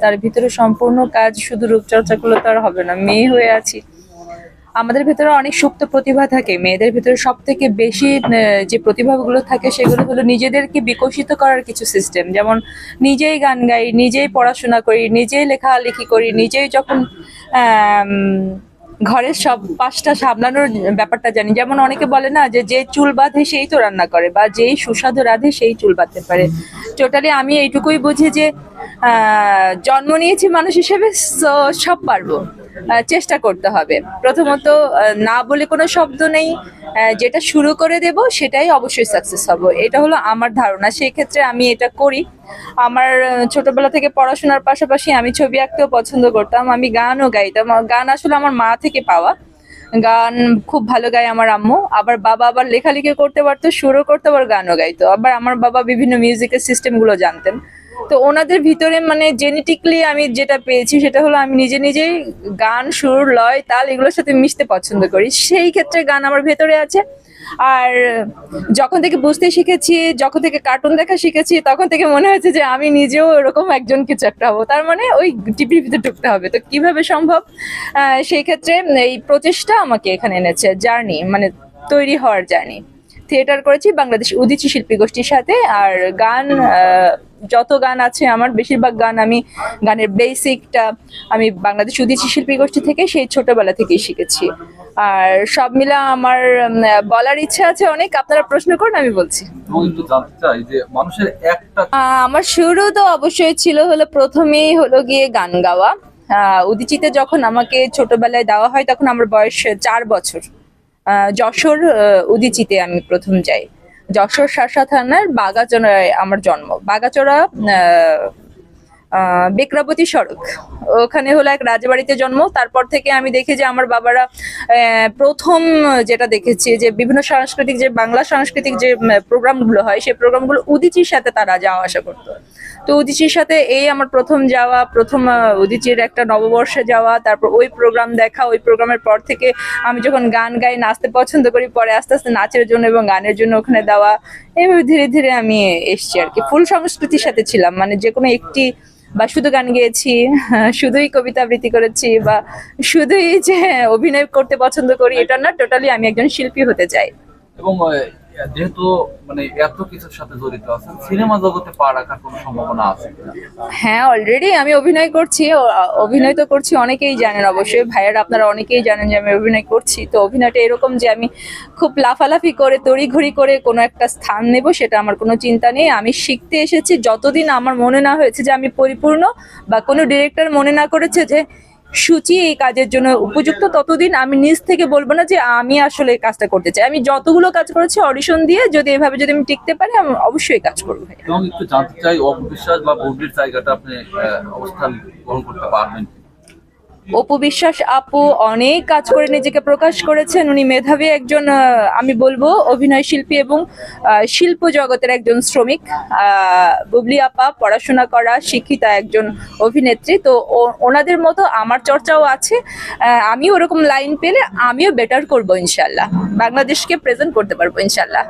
তার ভিতরে সম্পূর্ণ কাজ শুধু রূপচর্চা করলে তো আর হবে না। মেয়ে হয়ে আছি, আমাদের ভেতরে অনেক সুপ্ত প্রতিভা থাকে। মেয়েদের ভিতরে সব থেকে বেশি যে প্রতিভাগুলো থাকে সেগুলো হলো নিজেদেরকে বিকশিত করার কিছু সিস্টেম। যেমন নিজেই গান গাই, নিজেই পড়াশোনা করি, নিজেই লেখালেখি করি, নিজেই যখন ঘরের সব পাশটা সামলানোর ব্যাপারটা জানি। যেমন অনেকে বলে না যে যে চুল বাঁধে সেই তো রান্না করে, বা যেই সুস্বাদু রাঁধে সেই চুল বাঁধতে পারে। টোটালি আমি এইটুকুই বুঝি যে জন্ম নিয়েছি মানুষ হিসেবে, সব পারবো। চেষ্টা করতে হবে। প্রথমত না বলে কোনো শব্দ নেই, যেটা শুরু করে দেব সেটাই অবশ্যই সাকসেস হব, এটা হলো আমার ধারণা। সেই ক্ষেত্রে আমি এটা করি। আমার ছোটবেলা থেকে পড়াশোনার পাশাপাশি আমি ছবি আঁকতেও পছন্দ করতাম, আমি গানও গাইতাম। গান আসলে আমার মা থেকে পাওয়া। গান খুব ভালো গায় আমার আম্মু, আবার বাবা আবার লেখালেখি করতে পারতো, সুরও করতো, আবার গানও গাইতো। আবার আমার বাবা বিভিন্ন মিউজিকের সিস্টেম গুলো জানতেন। তো ওনাদের ভিতরে মানে জেনেটিকলি আমি যেটা পেয়েছি সেটা হলো আমি নিজে নিজেই গান, সুর, লয়, তাল এগুলোর সাথে মিশতে পছন্দ করি। সেই ক্ষেত্রে গান আমার ভেতরে আছে। আর যখন থেকে বুঝতে শিখেছি, যখন থেকে কার্টুন দেখা শিখেছি, তখন থেকে মনে হয়েছে যে আমি নিজেও এরকম একজন কিছু একটা হবো। তার মানে ওই টিভির ভিতরে ঢুকতে হবে। তো কিভাবে সম্ভব? সেই ক্ষেত্রে এই প্রচেষ্টা আমাকে এখানে এনেছে, জার্নি মানে তৈরি হওয়ার জার্নি। থিয়েটার করেছি বাংলাদেশ উদীচী শিল্পী গোষ্ঠীর সাথে। আর গান, যত গান আছে আমার বেশিরভাগ গান আমি গানের বেসিকটা আমি বাংলাদেশ উদীচী শিল্পী গোষ্ঠী থেকে সেই ছোটবেলা থেকেই শিখেছি। আর সব মিলা আমার বলার ইচ্ছা আছে অনেক। আপনারা প্রশ্ন করুন, আমি বলছি। আমার শুরু তো অবশ্যই ছিল হলো প্রথমেই হলো গিয়ে গান গাওয়া। উদীচীতে যখন আমাকে ছোটবেলায় দেওয়া হয় তখন আমার বয়স 4 বছর। যশোর উদীচীতে আমি প্রথম যাই। যশোর শাসা থানার বাগাচড়ায় আমার জন্ম। বাগাচড়া বেকরাবতী সড়ক, ওখানে হলো এক রাজবাড়িতে জন্ম। তারপর থেকে আমি দেখি যে আমার বাবারা প্রথম যেটা দেখেছি যে বিভিন্ন সাংস্কৃতিক, যে বাংলা সাংস্কৃতিক যে প্রোগ্রামগুলো হয় সেই প্রোগ্রামগুলো উদীচীর সাথে তারা যাওয়া আসা করতো। তো উদীচীর সাথে এই আমার প্রথম যাওয়া, প্রথম উদীচীর একটা নববর্ষে যাওয়া, তারপর ওই প্রোগ্রাম দেখা। ওই প্রোগ্রামের পর থেকে আমি যখন গান গাই, নাচতে পছন্দ করি, পরে আস্তে আস্তে নাচের জন্য এবং গানের জন্য ওখানে দেওয়া। এইভাবে ধীরে ধীরে আমি এসছি আর কি। ফুল সংস্কৃতির সাথে ছিলাম, মানে যে কোনো একটি, বা শুধু গান গেয়েছি, শুধুই কবিতা আবৃত্তি করেছি, বা শুধুই যে অভিনয় করতে পছন্দ করি, এটা না। টোটালি আমি একজন শিল্পী হতে চাই। এবং যেহেতু মানে এত কিছুর সাথে জড়িত আছেন, সিনেমা জগতে পা রাখার কোনো সম্ভাবনা আছে? হ্যাঁ, অলরেডি আমি অভিনয় করছি। অভিনয় তো করছি, অনেকেই জানেন, অবশ্যই ভাইয়ারা আপনারা অনেকেই জানেন যে আমি অভিনয় করছি। তো অভিনয়টা এরকম যে আমি খুব লাফালাফি করে তড়িঘড়ি করে কোনো একটা স্থান নেব সেটা আমার কোনো চিন্তা নেই। আমি শিখতে এসেছি। যতদিন আমার মনে না হয়েছে যে আমি পরিপূর্ণ, বা কোনো ডিরেক্টর মনে না করেছে যে সূচি এই কাজের জন্য উপযুক্ত, ততদিন আমি নিজ থেকে বলবো না যে আমি আসলে এই কাজটা করতে চাই। আমি যতগুলো কাজ করেছি অডিশন দিয়ে, যদি এভাবে যদি আমি টিকতে পারি আমি অবশ্যই কাজ করবো। এবং একটু জানতে চাই, অপবিশ্বাস বা বৌদির জায়গাটা আপনি অবস্থান গ্রহণ করতে পারবেন? অপু বিশ্বাস আপু অনেক কাজ করে নিজেকে প্রকাশ করেছেন। উনি মেধাবী একজন, আমি বলবো অভিনয় শিল্পী এবং শিল্প জগতের একজন শ্রমিক। বুবলি আপা পড়াশোনা করা শিক্ষিতা একজন অভিনেত্রী। তো ওনাদের মতো আমার চর্চাও আছে। আমি ওরকম লাইন পেলে আমিও বেটার করবো ইনশাল্লাহ, বাংলাদেশকে প্রেজেন্ট করতে পারবো ইনশাল্লাহ।